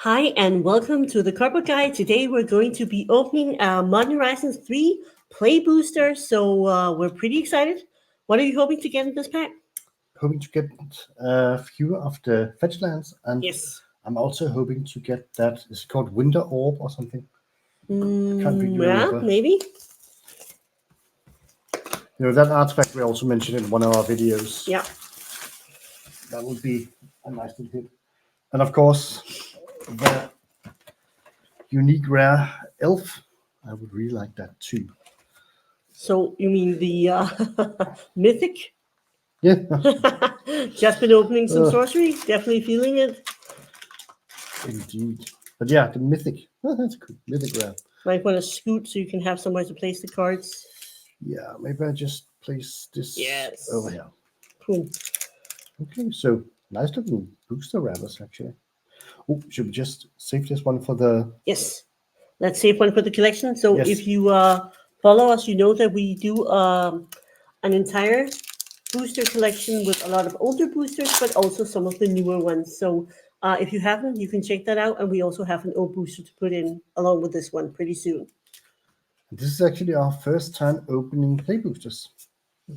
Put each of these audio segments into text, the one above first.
Hi and welcome to the Cardboard Guide. Today we're going to be opening our Modern Horizons 3 Play Booster. So we're pretty excited. What are you hoping to get in this pack? Hoping to get a few of the fetchlands, and Yes. I'm also hoping to get that. Is it called Winter Orb or something? I can't really remember. Maybe. You know, that artifact we also mentioned in one of our videos. Yeah. That would be a nice little hit. And of course, the unique rare elf. I would really like that too. So you mean the Mythic? Yeah. Just been opening some sorcery. Definitely feeling it. Indeed. But yeah, the Mythic. Oh, that's cool. Mythic rare. Might want to scoot so you can have somewhere to place the cards. Yeah, maybe I just place this over here. Cool. Okay, so nice looking booster rabbits actually. Oh, should we just save this one for the... Yes, let's save one for the collection. So Yes. if you follow us, you know that we do an entire booster collection with a lot of older boosters, but also some of the newer ones. So if you haven't, you can check that out. And we also have an old booster to put in along with this one pretty soon. This is actually our first time opening play boosters.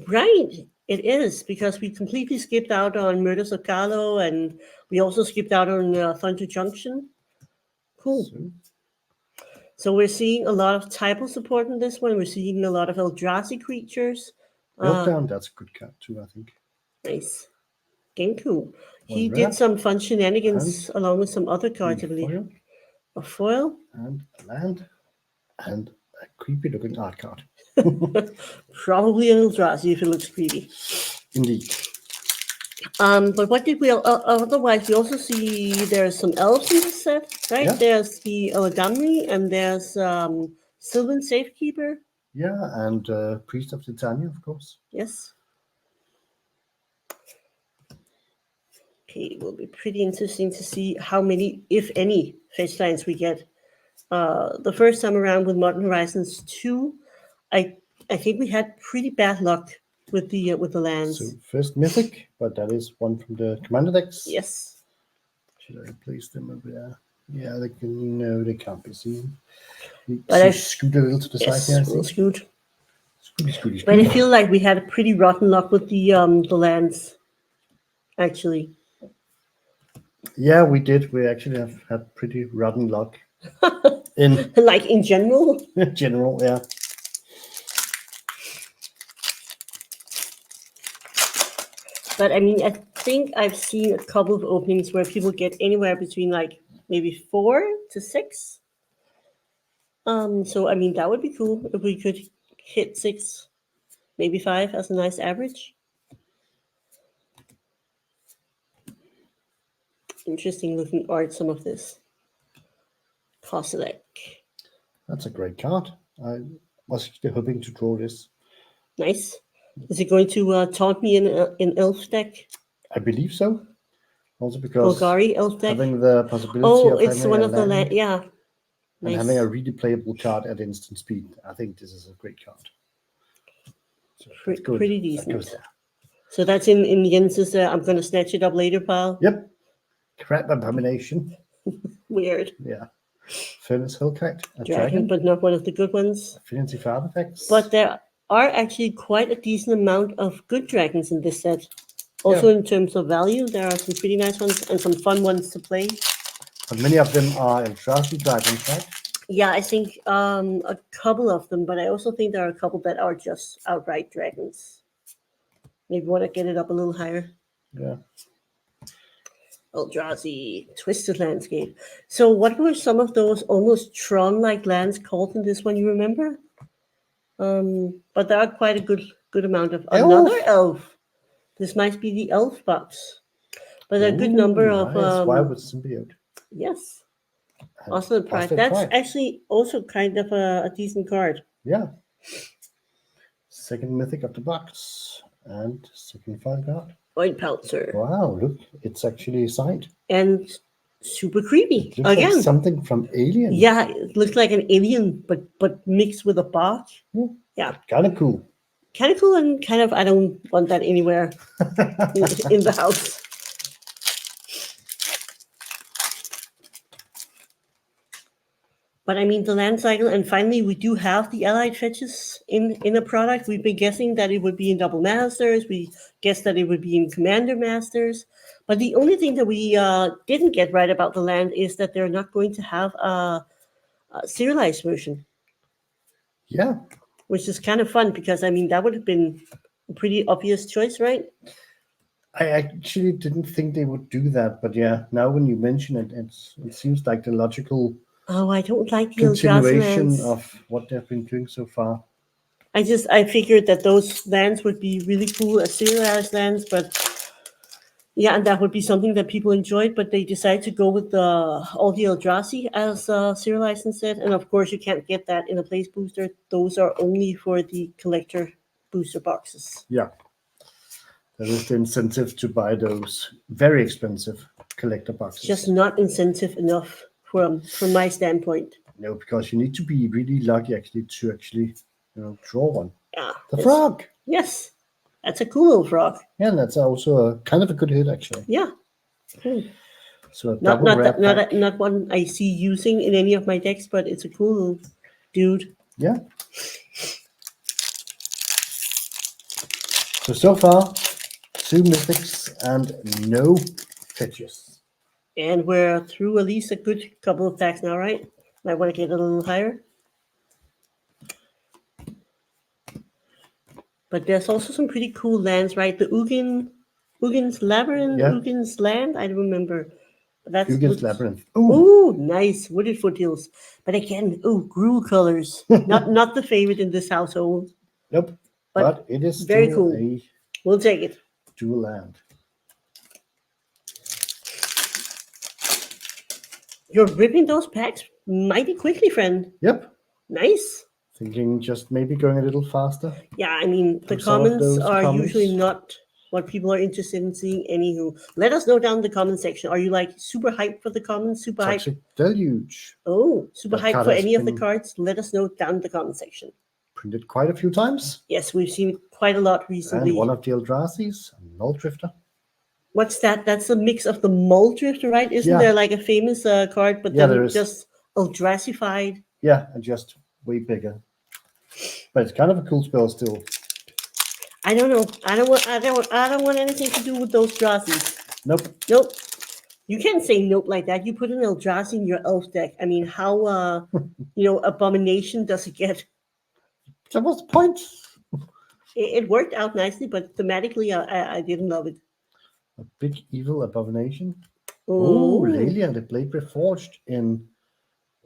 Right, it is, because we completely skipped out on Murders of Carlo, and we also skipped out on Thunder Junction. Cool. So we're seeing a lot of typo support in this one. We're seeing a lot of Eldrazi creatures. Meltdown, that's a good card too, I think. Nice. Genku. He did some fun shenanigans along with some other cards, I believe. A foil. And a land. And a creepy looking art card. Probably an Eldrazi if it looks creepy. Indeed. But what did we otherwise? We also see there's some elves in this set, right? Yeah. There's the Eladamri, and there's Sylvan Safekeeper. Yeah, and Priest of Titania, of course. Yes. Okay, it will be pretty interesting to see how many, if any, fetchlands we get. The first time around with Modern Horizons 2, I think we had pretty bad luck with the lands. So first Mythic, but that is one from the commander decks. Yes. Should I place them over there? Yeah, they can. No, they can't be seen. But I scoot a little to the side here. We'll scoot. Scooty. But I feel like we had a pretty rotten luck with the lands, actually. Yeah, we did. We actually have had pretty rotten luck. in general? General, yeah. But I mean, I think I've seen a couple of openings where people get anywhere between like maybe 4 to 6. So I mean, that would be cool if we could hit 6, maybe 5 as a nice average. Interesting looking art, some of this. Kozilek. That's a great card. I was actually hoping to draw this. Nice. Is it going to taunt me in Elf deck? I believe so. Also because Golgari Elf deck? having the possibility of it's having one a of the land, yeah. And Nice. having a really playable card at instant speed. I think this is a great card. So pretty decent. So that's in Jens's I'm going to snatch it up later pile? Yep. Crap Abomination. Weird. Yeah. Furnace Hellkite. A dragon, but not one of the good ones. Affinity for artifacts. But there are actually quite a decent amount of good dragons in this set. Also, in terms of value, there are some pretty nice ones and some fun ones to play. But many of them are Eldrazi dragons, right? Yeah, I think a couple of them, but I also think there are a couple that are just outright dragons. Maybe want to get it up a little higher. Yeah. Eldrazi, Twisted Landscape. So what were some of those almost Tron-like lands called in this one, you remember? But there are quite a good amount of... Elf. Another elf. This might be the elf box. But a good number of... Why would Symbiote? Yes. Also the price. That's actually also kind of a decent card. Yeah. Second Mythic of the box. And second file card. Oil Peltzer. Wow, look. It's actually signed. And super creepy. It looks again. Like something from Alien. Yeah, it looks like an alien, but mixed with a bark. Yeah. Kind of cool. Kind of cool and kind of, I don't want that anywhere in the house. But I mean, the land cycle, and finally, we do have the allied fetches in a product. We've been guessing that it would be in double masters. We guessed that it would be in commander masters. But the only thing that we didn't get right about the land is that they're not going to have a serialized version, Yeah, which is kind of fun because I mean that would have been a pretty obvious choice, right? I actually didn't think they would do that, but yeah, now when you mention it, it seems like the logical Oh, I don't like the Eldrazi continuation lands. of what they've been doing so far. I figured that those lands would be really cool as serialized lands, but yeah, and that would be something that people enjoyed, but they decided to go with all the Eldrazi as serialized instead. And of course, you can't get that in a place booster. Those are only for the collector booster boxes. Yeah, there is the incentive to buy those very expensive collector boxes. Just not incentive enough from my standpoint. No, because you need to be really lucky actually to draw one. Yeah, The frog. Yes, that's a cool little frog. Yeah, and that's also a kind of a good hit actually. Yeah. Cool. So a Not double rare pack. not one I see using in any of my decks, but it's a cool little dude. Yeah. So far, 2 mythics and no fetches. And we're through at least a good couple of packs now, right? Might want to get a little higher. But there's also some pretty cool lands, right? The Ugin's Labyrinth, Yeah. Ugin's Land, I don't remember. But that's Ugin's Labyrinth. Ooh, Ooh, nice. Wooded foothills. But again, gruel colors. not the favorite in this household. nope. But it is very still cool. a We'll take it. dual land. You're ripping those packs mighty quickly, friend. Yep. Nice. Thinking just maybe going a little faster. Yeah, I mean, the From some of comments those are comments. usually not what people are interested in seeing. Anywho, let us know down in the comment section. Are you like super hyped for the comments? Super hyped? Toxic Deluge. Oh, super That hyped card for has any of the been- cards? Let us know down in the comment section. Printed quite a few times. Yes, we've seen it quite a lot recently. And one of the Eldrazi's, Null Drifter. What's that? That's a mix of the Mole Drifter, right? Isn't Yeah. there like a famous card, but Yeah, then there is. just Eldrazified? Yeah, and just way bigger. But it's kind of a cool spell still. I don't know. I don't want anything to do with those Eldrazi's. Nope. Nope. You can't say nope like that. You put an Eldrazi in your elf deck. I mean, how abomination does it get? That was the point. It worked out nicely, but thematically, I didn't love it. A big evil abomination. Oh, Oh, Lelia, the Blade Reforged in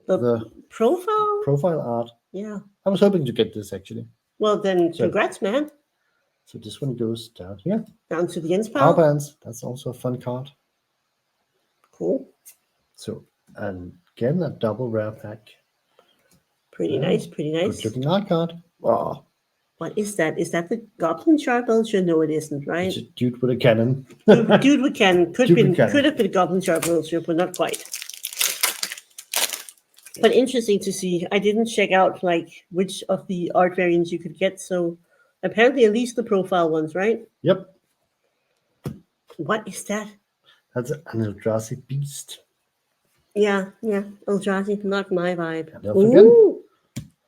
the the profile? profile art. Yeah. I was hoping to get this actually. Well, then, So- congrats, man. So this one goes down here. Down to the ends Power pile. bands. That's also a fun card. Cool. So, and again, a double rare pack. Pretty Yeah. nice. Pretty nice. Good looking art card. Oh, What is that? Is that the Goblin Sharp Vulture? No, it isn't, right? it's a dude with a cannon. Dude with cannon. Could have been Goblin Sharp Vulture, but not quite. But interesting to see. I didn't check out like which of the art variants you could get. So apparently, at least the profile ones, right? Yep. What is that? That's an Eldrazi beast. Yeah. Eldrazi, not my vibe. And elf again. Ooh,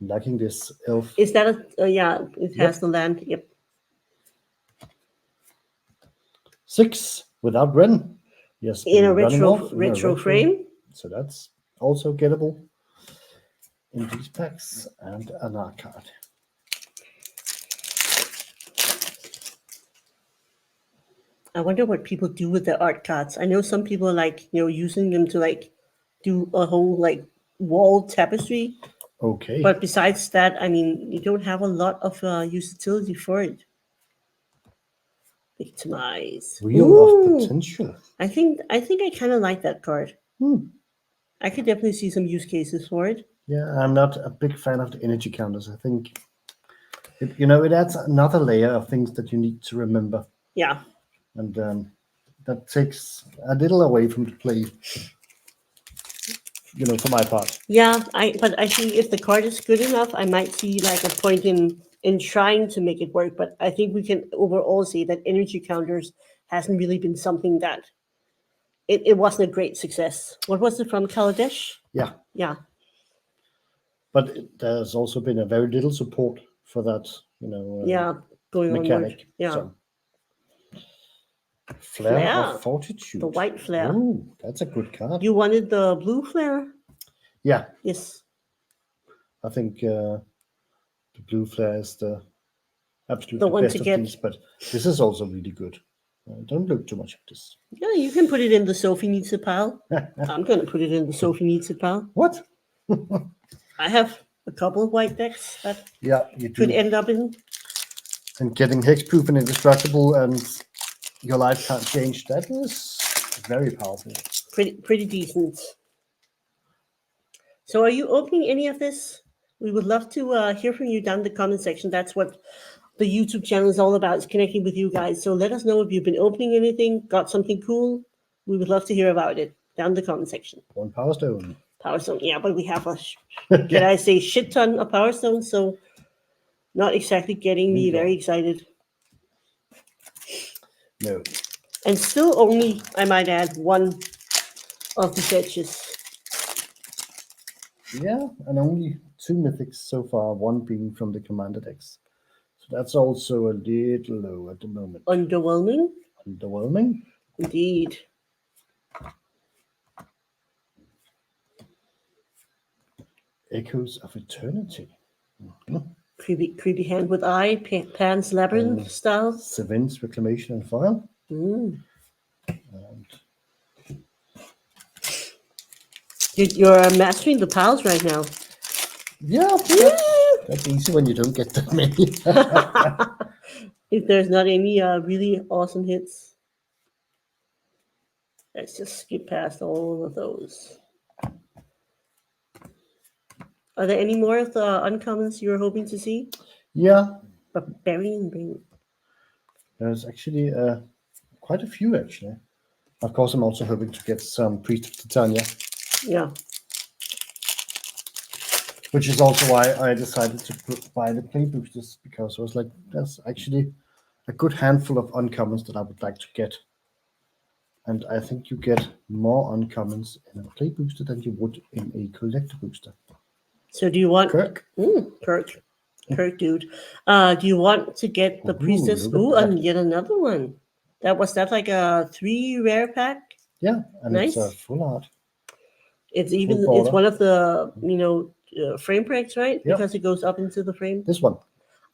Liking this elf. is that a? Yeah, it has Yep. the land. Yep. 6 without Ren. Yes. In a been running retro off in a retro frame. So that's also gettable in these packs and an art card. I wonder what people do with the art cards. I know some people are like, using them to like do a whole like wall tapestry. Okay. But besides that, I mean, you don't have a lot of utility for it. Victimize. Wheel Ooh, of Potential. I think I kind of like that card. Hmm. I could definitely see some use cases for it. Yeah, I'm not a big fan of the energy counters. I think it adds another layer of things that you need to remember, Yeah. and that takes a little away from the play. For my part. Yeah, but I think if the card is good enough, I might see like a point in trying to make it work. But I think we can overall say that energy counters hasn't really been something that it wasn't a great success. What was it from Kaladesh? Yeah. Yeah. But there's also been a very little support for that, Yeah, going onward. mechanic. Yeah. So. Flare Flare, of Fortitude. the white flare. Oh, that's a good card. You wanted the blue flare? Yeah, Yes. I think the blue flare is the absolute The one best to of get. these, but this is also really good. Don't look too much at this. Yeah, you can put it in the Sophie needs a pal. I'm going to put it in the Sophie needs a pal. What? I have a couple of white decks that Yeah, you could do. end up in. And getting hexproof and indestructible and your life can't change, that is very powerful. Pretty decent. So are you opening any of this? We would love to hear from you down in the comment section. That's what the YouTube channel is all about, is connecting with you guys. So let us know if you've been opening anything, got something cool. We would love to hear about it down in the comment section. One Power Stone. Power Stone, yeah, but we have can I say shit ton of Power Stone, so not exactly getting me very excited. No. And still only, I might add, one of the fetches. Yeah, and only 2 mythics so far, one being from the commander decks. So that's also a little low at the moment. Underwhelming? Underwhelming. Indeed. Echoes of Eternity. Creepy hand with eye, Pan's Labyrinth style. Seven's Reclamation and File. Mm. And You're mastering the pals right now. yeah, that's easy when you don't get that many. If there's not any really awesome hits. Let's just skip past all of those. Are there any more of the uncommons you were hoping to see? Yeah, Barbarian Ring. there's actually quite a few actually. Of course, I'm also hoping to get some Priest of Titania. Yeah. Which is also why I decided to buy the play boosters, because I was like, that's actually a good handful of uncommons that I would like to get. And I think you get more uncommons in a play booster than you would in a collector booster. So do you want Kirk? Kirk, dude. Do you want to get the Priestess? look at that. And yet another one. Was that like a 3 rare pack? Yeah, and Nice. it's a full art. It's border. one of the frame breaks, right? Yep. Because it goes up into the frame. This one.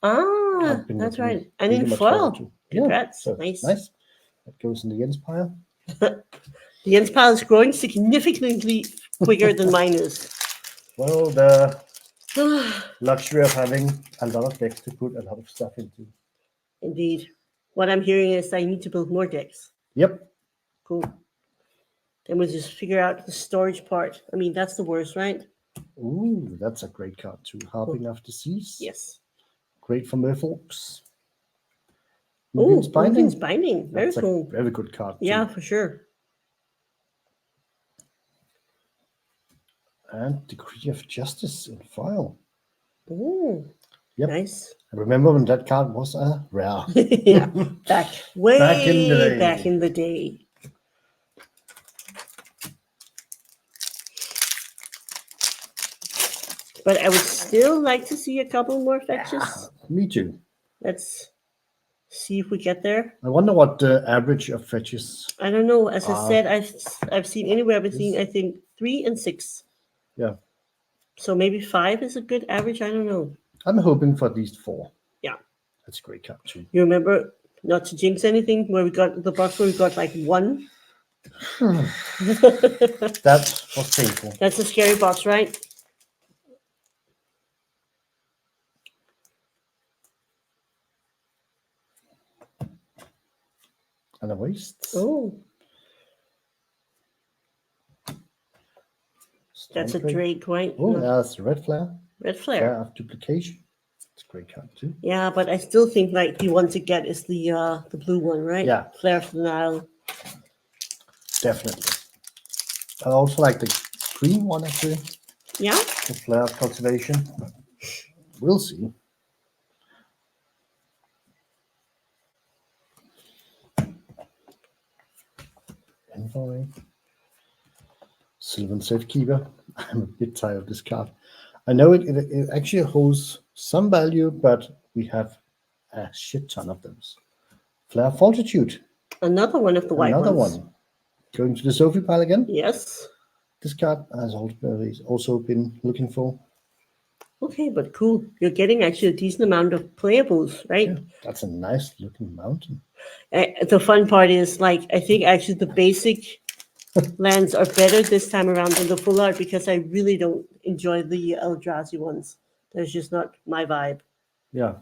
Ah, that's right. And in foil. Congrats. So Nice. That goes in the Jens pile. The Jens pile is growing significantly quicker than mine is. Well, the luxury of having a lot of decks to put a lot of stuff into. Indeed. What I'm hearing is I need to build more decks. Yep. Cool. Then we'll just figure out the storage part. I mean, that's the worst, right? Ooh, that's a great card too. Harping of the Seas. Yes. Great for Merfolks. Oh, Moon's Binding. Moon's Binding. Very That's cool. A very good card too. Yeah, for sure. And Decree of Justice in file. Oh, yep. Nice. I remember when that card was a rare. Yeah, back in the day. But I would still like to see a couple more fetches. Yeah, me too. Let's see if we get there. I wonder what the average of fetches. I don't know. As I said, I've seen anywhere between I think 3 and 6. Yeah. So maybe 5 is a good average. I don't know. I'm hoping for at least 4. Yeah. That's a great card too. You remember, not to jinx anything, where we got the box where we got like 1? That was painful. That's a scary box, right? And a waste. Oh. That's a Drake, right? Oh, that's a red flare. Red flare. Flare of Duplication. It's a great card too. Yeah, but I still think like the one to get is the blue one, right? Yeah. Flare of the Nile. Definitely. I also like the green one actually. Yeah. The Flare of Cultivation. We'll see. Envoy. Sylvan Safekeeper. I'm a bit tired of this card. I know it actually holds some value, but we have a shit ton of those. Flare Fortitude, Another one of the white another ones. one. Going to the Sophie pile again. Yes. This card has also been looking for. Okay, but cool. You're getting actually a decent amount of playables, right? Yeah, that's a nice looking mountain. The fun part is, like, I think actually the basic lands are better this time around than the full art because I really don't enjoy the Eldrazi ones. That's just not my vibe. Yeah.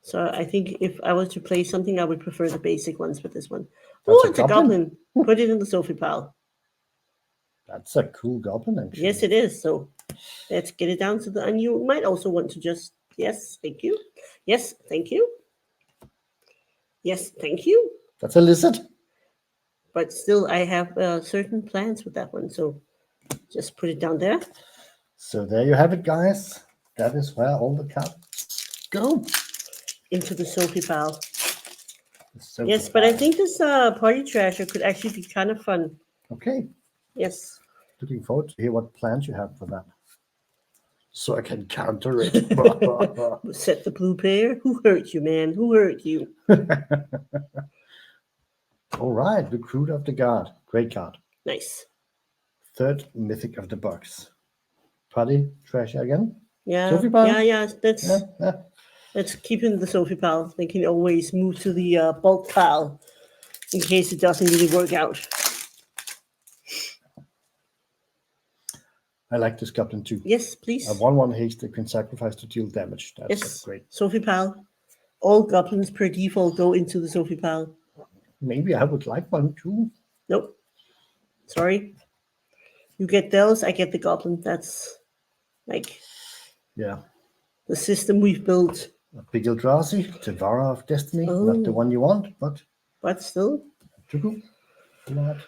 So I think if I was to play something, I would prefer the basic ones for this one. That's Oh, a it's a goblin. goblin. Put it in the Sophie pile. That's a cool goblin, actually. Yes, it is. So let's get it down to the. And you might also want to just. Yes, thank you. Yes, thank you. Yes, thank you. That's a lizard. But still, I have certain plans with that one. So just put it down there. So there you have it, guys. That is where all the cards go. Into the Sophie pile. So Yes, but I think this party trasher could actually be kind of fun. Okay. Yes. Looking forward to hear what plans you have for that. So I can counter it. Set the blue pair. Who hurt you, man? Who hurt you? All right, Recruit of the Guard. Great card. Nice. Third Mythic of the box. Party Treasure again. Yeah. Sophie pile? Yeah. Yeah. Let's keep in the Sophie pile. They can always move to the bulk pile in case it doesn't really work out. I like this goblin too. Yes, please. A 1/1 haste that can sacrifice to deal damage. That's Yes. great. Sophie pile. All goblins per default go into the Sophie pile. Maybe I would like one too. Nope. Sorry. You get those, I get the goblin. That's like Yeah. the system we've built. A big Eldrazi, Devourer of Destiny. Oh. Not the one you want, but still. Tugu, Blood,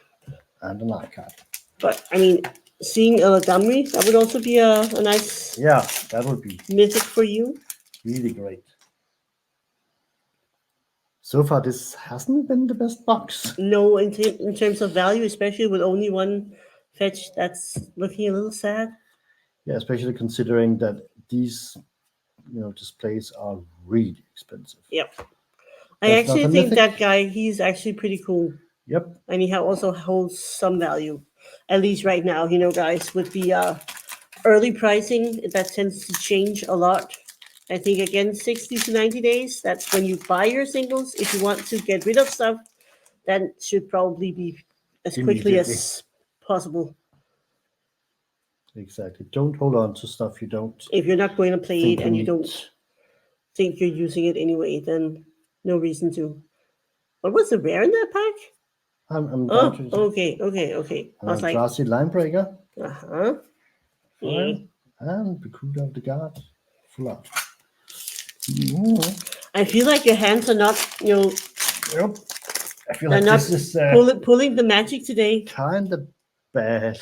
and an art card. But I mean, seeing Eladamri, that would also be a nice Yeah, that would be mythic for you. really great. So far, this hasn't been the best box. No, in terms of value, especially with only one fetch, that's looking a little sad. Yeah, especially considering that these, displays are really expensive. Yep. That's I actually not a think mythic. that guy, he's actually pretty cool. Yep. And he also holds some value, at least right now, guys, with the early pricing, that tends to change a lot. I think, again, 60 to 90 days, that's when you buy your singles. If you want to get rid of stuff, that should probably be as quickly as possible. Exactly. Don't hold on to stuff you don't. If you're not going to play think it and you need. don't think you're using it anyway, then no reason to. What was the rare in that pack? I'm Oh, down to okay. I was like, Eldrazi Linebreaker. uh-huh. Yeah. And Recruit of the Guard. Full art. I feel like your hands are not, Yep. I feel they're like not this is pulling the magic today. kind of bad.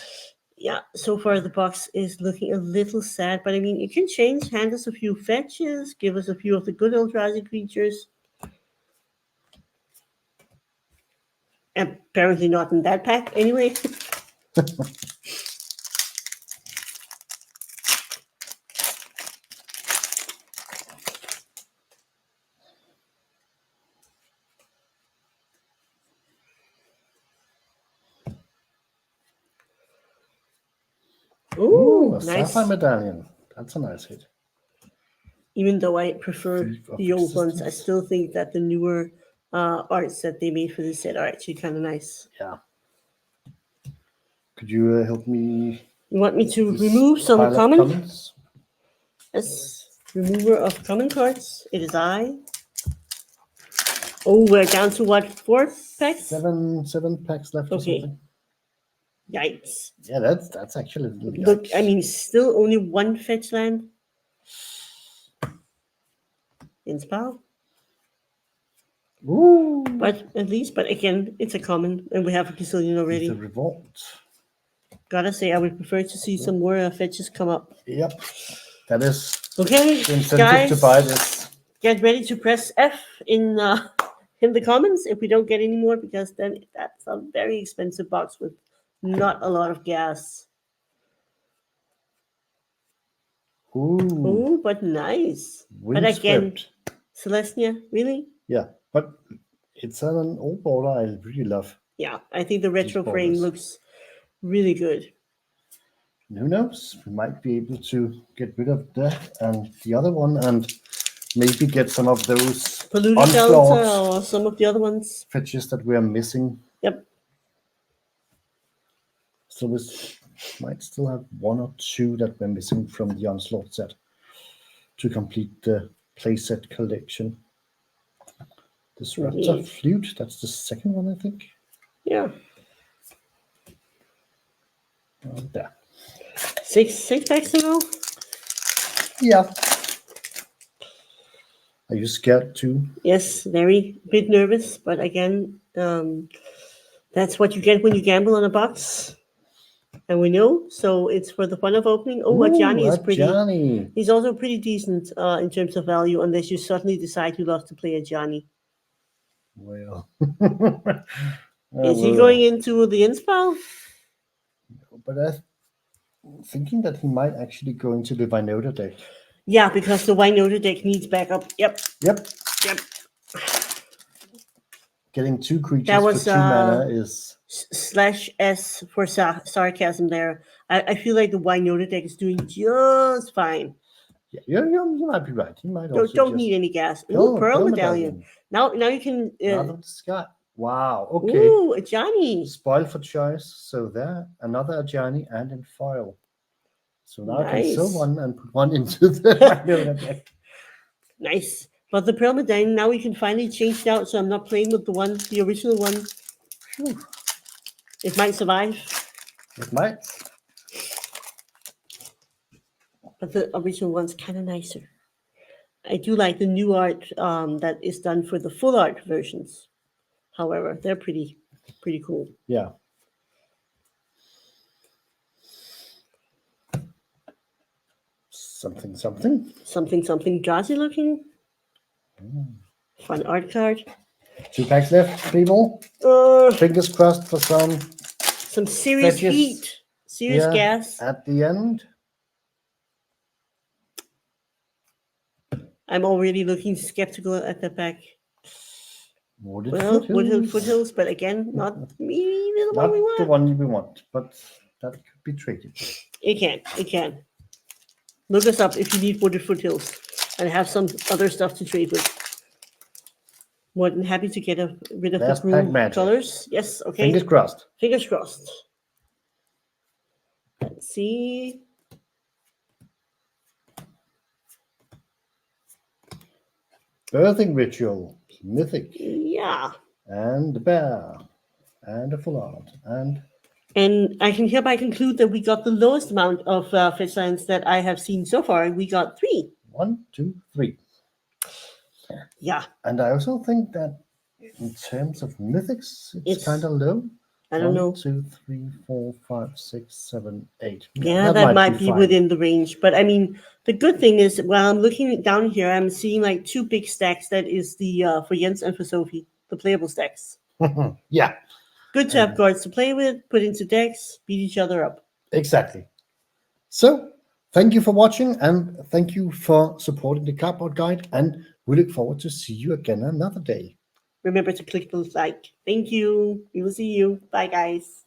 Yeah, so far the box is looking a little sad, but I mean, you can change, hand us a few fetches, give us a few of the good Eldrazi creatures. Apparently not in that pack, anyway. Ooh, A nice. Sapphire Medallion. That's a nice hit. Even though I prefer Thief of the old ones, I Existence. still think that the newer arts that they made for this set are actually kind of nice. Yeah. Could you help me? You want me to This remove some pile of common? commons? Yes, remover of common cards. It is I. Oh, we're down to what, 4 packs? Seven packs left or Okay. something. Yikes. Yeah, that's actually a little Look, yikes. I mean, still only one fetch land. In spell. Ooh. But again, it's a common, and we have a gazillion already. The Revolt. Gotta say, I would prefer to see some more fetches come up. Yep. That is Okay, the incentive guys, to buy this. get ready to press F in the comments if we don't get any more, because then that's a very expensive box with not a lot of gas. Ooh, Oh, but nice. But again, Windscript. Celestia, really? Yeah, but it's an old border I really love. Yeah, I think the retro frame borders. looks really good. And who knows? We might be able to get rid of that and the other one, and maybe get some of those Polluted Delta onslaught or some of the other ones. fetches that we are missing. Yep. So we might still have one or two that we're missing from the onslaught set to complete the playset collection. Disruptor Indeed. Flute, that's the second one, I think. Yeah. There. Six packs to go? Yeah. Are you scared too? Yes, very bit nervous, but again, that's what you get when you gamble on a box. And we know, so it's for the fun of opening. Oh, Ajani is pretty. Ajani. He's also pretty decent in terms of value, unless you suddenly decide you love to play Ajani. Well. Is he going into the Inspire? But I'm thinking that he might actually go into the Vinota deck. Yeah, because the Winota deck needs backup. Yep. Yep. Yep. Getting two creatures That was for 2 mana is... /S for sarcasm there. I feel like the Winota deck is doing just fine. Yeah, you might be right. He might also Don't just... need any gas. Ooh, Oh, Pearl Medallion. Now you can... Out of the sky. Wow, okay. Ooh, Ajani. Spoil for choice. So there, another Ajani and in foil. So now I can sell Nice. one and put one into the Vinota deck. Nice. But the Pearl Medallion, now we can finally change it out, so I'm not playing with the original one. Whew. It might survive, It might. but the original one's kind of nicer. I do like the new art that is done for the full art versions. However, they're pretty cool. Yeah. Something. Something Eldrazi looking. Fun art card. 2 packs left, people. Fingers crossed for some Serious fetches. heat. Serious gas. At the end. I'm already looking skeptical at the back. Wooded Foothills, but again, not maybe the Not one we want. the one we want, but that could be tricky. It can. Look us up if you need Wooded Foothills and have some other stuff to trade with. More than happy to get rid of Last the pack blue magic. colors. Yes, okay. Fingers crossed. Fingers crossed. Let's see. Birthing Ritual, Mythic, Yeah. and the Bear, and a Full Art, And I can hereby conclude that we got the lowest amount of fetchlands that I have seen so far. We got 3. 1, 2, 3. Yeah. And I also think that in terms of mythics, it's kind of low. I don't know. 1, 2, 3, 4, 5, 6, 7, 8. Yeah, that might be fine. within the range. But I mean, the good thing is, while I'm looking down here, I'm seeing like 2 big stacks. That is the for Jens and for Sophie, the playable stacks. Yeah. Good to have cards to play with, put into decks, beat each other up. Exactly. So, thank you for watching, and thank you for supporting the Cardboard Guide, and we look forward to see you again another day. Remember to click the like. Thank you. We will see you. Bye, guys.